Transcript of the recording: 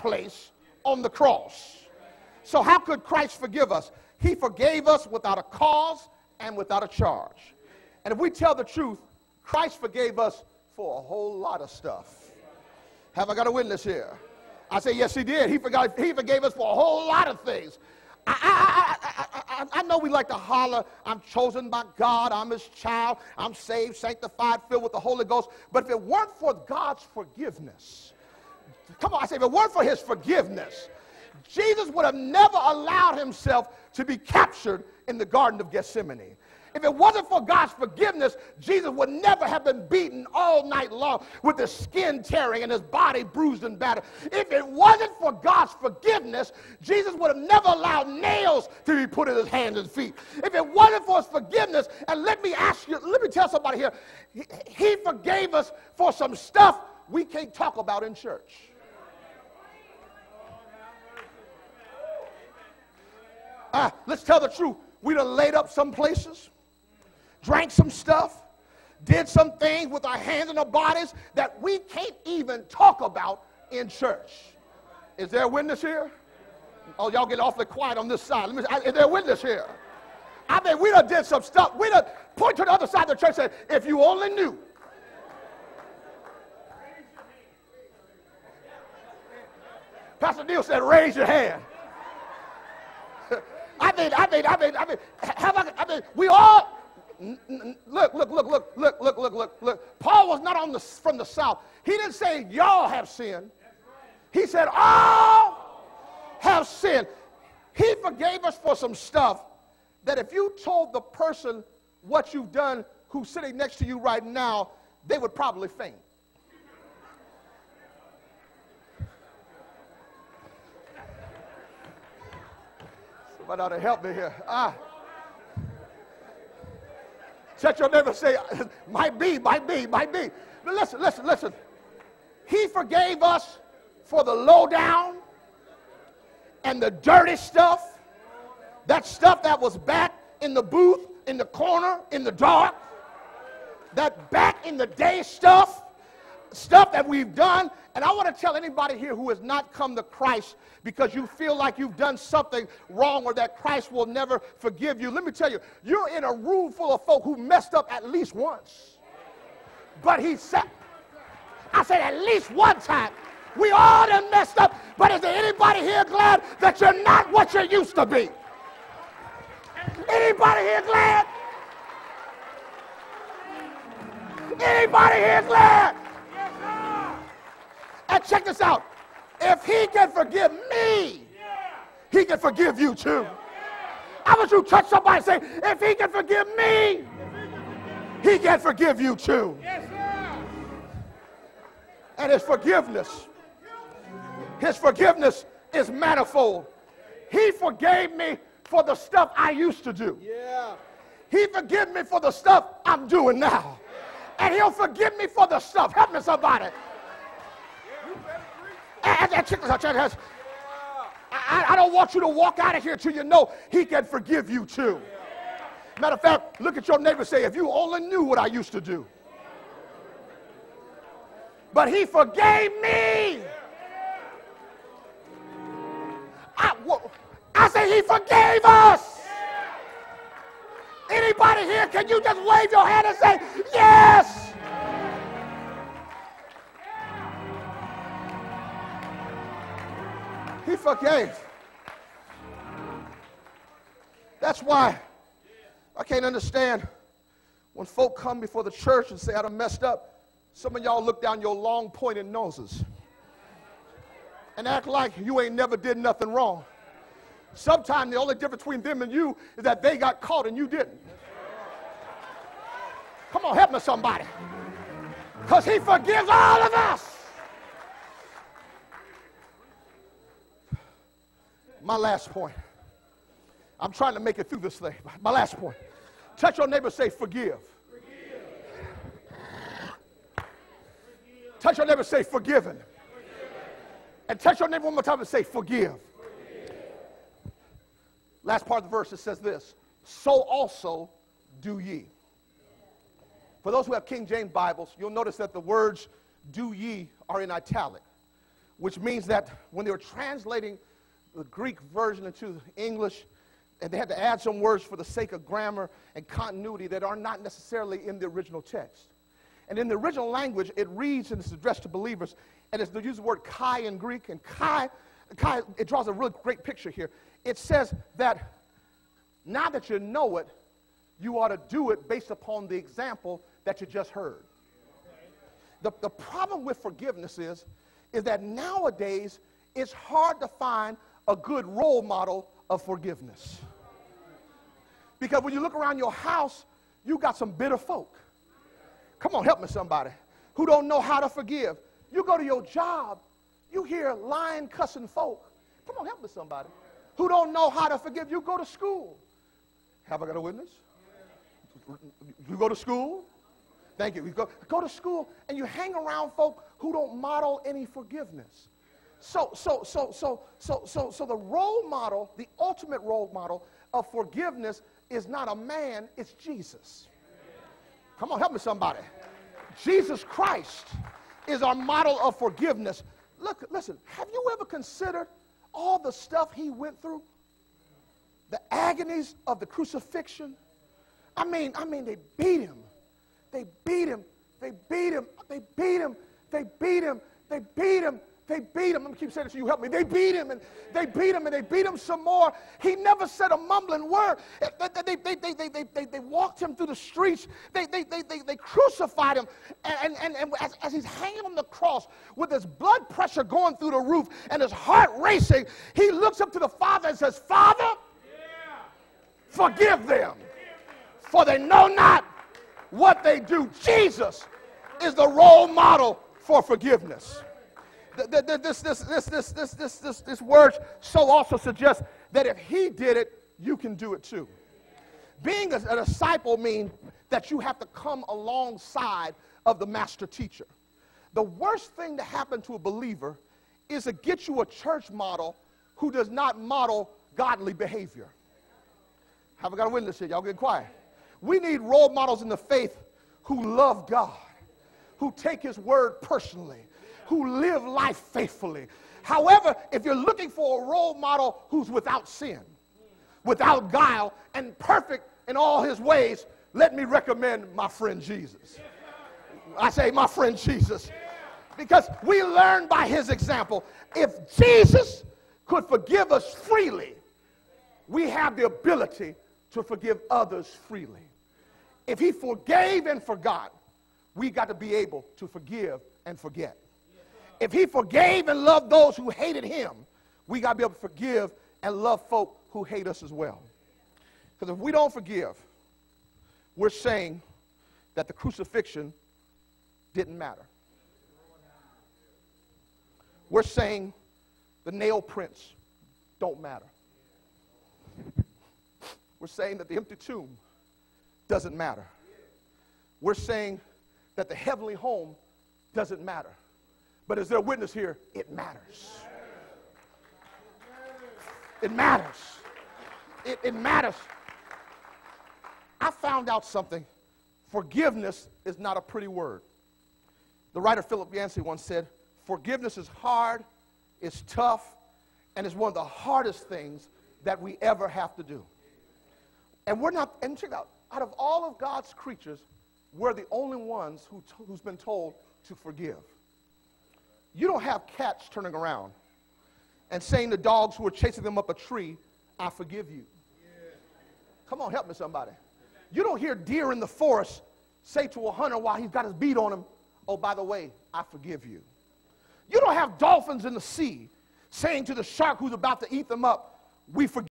place on the cross. So how could Christ forgive us? He forgave us without a cause and without a charge. And if we tell the truth, Christ forgave us for a whole lot of stuff. Have I got a witness here? I say, yes, he did. He forgave us for a whole lot of things. I know we like to holler, I'm chosen by God, I'm his child, I'm saved, sanctified, filled with the Holy Ghost. But if it weren't for God's forgiveness, come on, I say, if it weren't for his forgiveness, Jesus would have never allowed himself to be captured in the Garden of Gethsemane. If it wasn't for God's forgiveness, Jesus would never have been beaten all night long with his skin tearing and his body bruised and battered. If it wasn't for God's forgiveness, Jesus would have never allowed nails to be put in his hands and feet. If it wasn't for his forgiveness, and let me tell somebody here, he forgave us for some stuff we can't talk about in church. Let's tell the truth. We done laid up some places, drank some stuff, did some things with our hands and our bodies that we can't even talk about in church. Is there a witness here? Oh, y'all get awfully quiet on this side. Is there a witness here? I mean, we done did some stuff. We done point to the other side of the church and said, if you only knew. Pastor Neil said, raise your hand. We all, look. Paul was not from the South. He didn't say y'all have sinned. He said all have sinned. He forgave us for some stuff that if you told the person what you've done who's sitting next to you right now, they would probably faint. Somebody ought to help me here. Touch your neighbor and say, might be. But listen. He forgave us for the low down and the dirty stuff. That stuff that was back in the booth, in the corner, in the dark. That back in the day stuff that we've done. And I want to tell anybody here who has not come to Christ because you feel like you've done something wrong or that Christ will never forgive you. Let me tell you, you're in a room full of folk who messed up at least once. But he said, I said at least one time. We all done messed up. But is there anybody here glad that you're not what you used to be? Anybody here glad? Anybody here glad? And check this out. If he can forgive me, he can forgive you too. I want you to touch somebody and say, if he can forgive me, he can forgive you too. And his forgiveness is manifold. He forgave me for the stuff I used to do. He forgave me for the stuff I'm doing now. And he'll forgive me for the stuff. Help me somebody. I don't want you to walk out of here till you know he can forgive you too. Matter of fact, look at your neighbor and say, if you only knew what I used to do. But he forgave me. I say he forgave us. Anybody here, can you just wave your hand and say, yes? He forgave. That's why I can't understand when folk come before the church and say I done messed up. Some of y'all look down your long pointed noses and act like you ain't never did nothing wrong. Sometimes the only difference between them and you is that they got caught and you didn't. Come on, help me somebody. Because he forgives all of us. My last point. I'm trying to make it through this thing. My last point. Touch your neighbor and say, forgive. Touch your neighbor and say, forgiven. And touch your neighbor one more time and say, forgive. Last part of the verse, it says this. So also do ye. For those who have King James Bibles, you'll notice that the words do ye are in italic. which means that when they were translating the Greek version into English, and they had to add some words for the sake of grammar and continuity that are not necessarily in the original text. And in the original language, it reads, and it's addressed to believers, and they use the word kai in Greek, and kai, it draws a really great picture here. It says that now that you know it, you ought to do it based upon the example that you just heard. The problem with forgiveness is that nowadays it's hard to find a good role model of forgiveness. Because when you look around your house, you got some bitter folk. Come on, help me somebody, who don't know how to forgive. You go to your job, you hear lying, cussing folk. Come on, help me somebody, who don't know how to forgive. You go to school. Have I got a witness? You go to school? Thank you. You go to school and you hang around folk who don't model any forgiveness. So the role model, the ultimate role model of forgiveness is not a man, it's Jesus. Come on, help me somebody. Jesus Christ is our model of forgiveness. Look, listen, have you ever considered all the stuff he went through? The agonies of the crucifixion. I mean, they beat him. They beat him. They beat him. They beat him. They beat him. They beat him. They beat him. I'm going to keep saying this, you help me. They beat him, and they beat him, and they beat him some more. He never said a mumbling word. They walked him through the streets. They crucified him. And as he's hanging on the cross with his blood pressure going through the roof and his heart racing, he looks up to the Father and says, Father, forgive them, for they know not what they do. Jesus is the role model for forgiveness. This word so also suggests that if he did it, you can do it too. Being a disciple means that you have to come alongside of the master teacher. The worst thing to happen to a believer is to get you a church model who does not model godly behavior. Have I got a witness here? Y'all get quiet. We need role models in the faith who love God, who take his word personally, who live life faithfully. However, if you're looking for a role model who's without sin, without guile, and perfect in all his ways, let me recommend my friend Jesus. I say my friend Jesus. Because we learn by his example. If Jesus could forgive us freely, we have the ability to forgive others freely. If he forgave and forgot, we got to be able to forgive and forget. If he forgave and loved those who hated him, we got to be able to forgive and love folk who hate us as well. Because if we don't forgive, we're saying that the crucifixion didn't matter. We're saying the nail prints don't matter. We're saying that the empty tomb doesn't matter. We're saying that the heavenly home doesn't matter. But is there a witness here? It matters. It matters. It matters. I found out something. Forgiveness is not a pretty word. The writer Philip Yancey once said, forgiveness is hard, it's tough, and it's one of the hardest things that we ever have to do. And we're not, and check it out of all of God's creatures, we're the only ones who's been told to forgive. You don't have cats turning around and saying to dogs who are chasing them up a tree, I forgive you. Come on, help me somebody. You don't hear deer in the forest say to a hunter while he's got his bead on him, oh, by the way, I forgive you. You don't have dolphins in the sea saying to the shark who's about to eat them up, we forgive